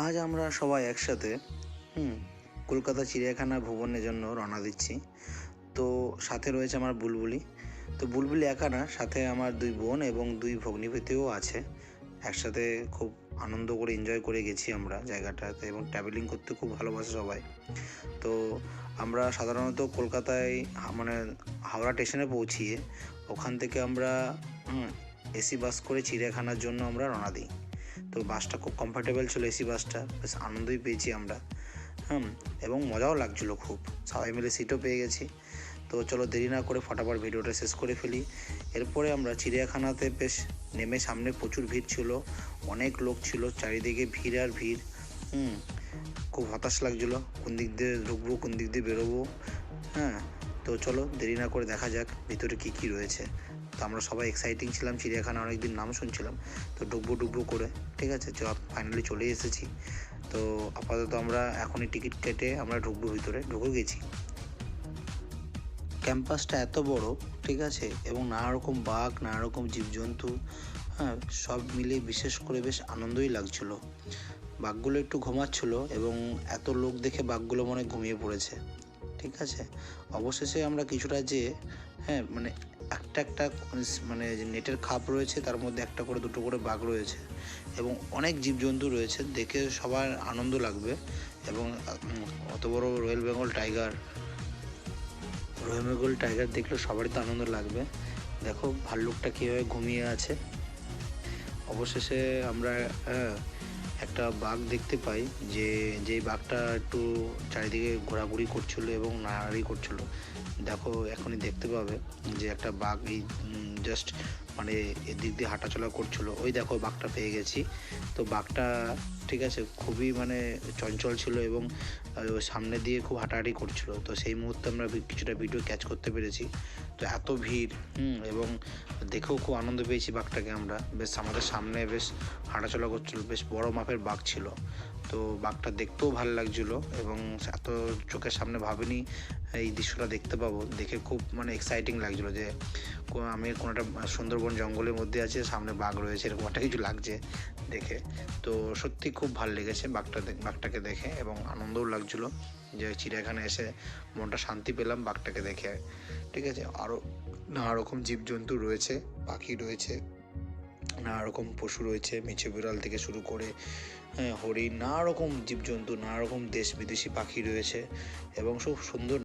আজ আমরা সবাই একসাথে কলকাতা চিড়িয়াখানা ভ্রমণের জন্য রওনা দিচ্ছি। তো সাথে রয়েছে আমার বুলবুলি। তো বুলবুলি একা না, সাথে আমার 2 বোন এবং 2 ভগ্নিপতিও আছে। একসাথে খুব আনন্দ করে এনজয় করে গেছি আমরা জায়গাটাতে, এবং ট্রাভেলিং করতে খুব ভালোবাসে সবাই। তো আমরা সাধারণত কলকাতায় মানে হাওড়া স্টেশনে পৌঁছিয়ে ওখান থেকে আমরা এসি বাস করে চিড়িয়াখানার জন্য আমরা রওনা দিই। তো বাসটা খুব কমফর্টেবল ছিল, এসি বাসটা, বেশ আনন্দই পেয়েছি আমরা। এবং মজাও লাগছিলো খুব, সবাই মিলে সিটও পেয়ে গেছি। তো চলো দেরি না করে ফটাফট ভিডিওটা শেষ করে ফেলি। এরপরে আমরা চিড়িয়াখানাতে বেশ নেমে, সামনে প্রচুর ভিড় ছিল, অনেক লোক ছিল, চারিদিকে ভিড় আর ভিড়। খুব হতাশ লাগছিলো, কোন দিক দিয়ে ঢুকবো, কোন দিক দিয়ে বেরোবো। তো চলো দেরি না করে দেখা যাক ভিতরে কী কী রয়েছে। তো আমরা সবাই এক্সাইটিং ছিলাম, চিড়িয়াখানা অনেকদিন নাম শুনছিলাম, তো ডুববো করে। ঠিক আছে, ফাইনালি চলে এসেছি। তো আপাতত আমরা এখনই টিকিট কেটে আমরা ঢুকবো, ভিতরে ঢুকে গেছি। ক্যাম্পাসটা এত বড়, ঠিক আছে, এবং নানা রকম বাঘ, নানা রকম জীবজন্তু, সব মিলে বিশেষ করে বেশ আনন্দই লাগছিলো। বাঘগুলো একটু ঘুমাচ্ছিলো এবং এত লোক দেখে বাঘগুলো মনে ঘুমিয়ে পড়েছে। ঠিক আছে, অবশেষে আমরা কিছুটা যেয়ে মানে একটা মানে নেটের খাপ রয়েছে, তার মধ্যে একটা করে দুটো করে বাঘ রয়েছে এবং অনেক জীবজন্তু রয়েছে, দেখে সবার আনন্দ লাগবে। এবং অত বড় রয়্যাল বেঙ্গল টাইগার দেখলে সবারই তো আনন্দ লাগবে। দেখো ভাল্লুকটা কীভাবে ঘুমিয়ে আছে। অবশেষে আমরা একটা বাঘ দেখতে পাই, যেই বাঘটা একটু চারিদিকে ঘোরাঘুরি করছিল এবং নাড়ানাড়ি করছিল। দেখো এখনই দেখতে পাবে যে একটা বাঘ এই জাস্ট মানে এদিক দিয়ে হাঁটাচলা করছিল। ওই দেখো বাঘটা পেয়ে গেছি। তো বাঘটা ঠিক আছে, খুবই মানে চঞ্চল ছিল এবং সামনে দিয়ে খুব হাঁটাহাঁটি করছিল। তো সেই মুহূর্তে আমরা কিছুটা ভিডিও ক্যাচ করতে পেরেছি। তো এত ভিড় এবং দেখেও খুব আনন্দ পেয়েছি বাঘটাকে আমরা। বেশ আমাদের সামনে বেশ হাঁটাচলা করছিল, বেশ বড় মাপের বাঘ ছিল। তো বাঘটা দেখতেও ভালো লাগছিলো এবং এত চোখের সামনে ভাবিনি এই দৃশ্যটা দেখতে পাবো। দেখে খুব মানে এক্সাইটিং লাগছিলো যে আমি কোনো একটা সুন্দরবন জঙ্গলের মধ্যে আছে, সামনে বাঘ রয়েছে, এরকম একটা কিছু লাগছে দেখে। তো সত্যি খুব ভালো লেগেছে বাঘটাকে দেখে, এবং আনন্দও লাগছিলো যে চিড়িয়াখানায় এসে মনটা শান্তি পেলাম বাঘটাকে দেখে। ঠিক আছে, আরও নানা রকম জীবজন্তু রয়েছে, পাখি রয়েছে, নানা রকম পশু রয়েছে, মেছে বিড়াল থেকে শুরু করে হরিণ, নানা রকম জীবজন্তু, নানা রকম দেশ বিদেশি পাখি রয়েছে এবং খুব সুন্দর